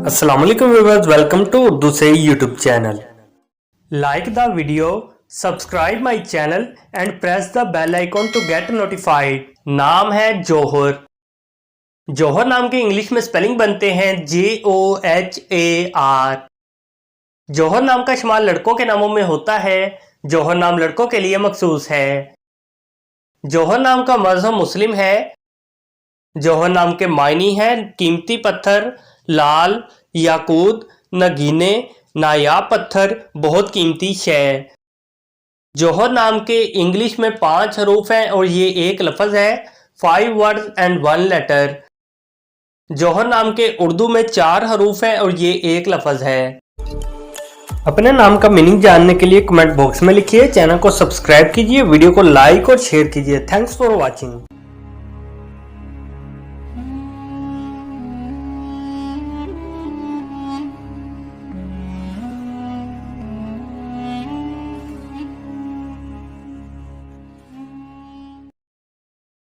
Assalamualaikum viewers, welcome to Urdusy YouTube channel. Like the video, subscribe my channel and press the bell icon to get notified. नाम है जौहर। जौहर नाम के English में spelling बनते हैं JOHAR। जौहर नाम का इस्तेमाल लड़कों के नामों में होता है। जौहर नाम लड़कों के लिए मखसूस है। जौहर नाम का मज़हब मुस्लिम है। जौहर नाम के मायने हैं कीमती पत्थर, लाल, याकूत, नगीने, नायाब पत्थर, बहुत कीमती शय। जौहर नाम के इंग्लिश में 5 हरूफ हैं और ये एक लफ्ज़ है। 5 वर्ड्स एंड 1 लेटर। जौहर नाम के उर्दू में 4 हरूफ हैं और ये एक लफ्ज़ है। अपने नाम का मीनिंग जानने के लिए कमेंट बॉक्स में लिखिए। चैनल को सब्सक्राइब कीजिए, वीडियो को लाइक और शेयर कीजिए। Thanks for watching.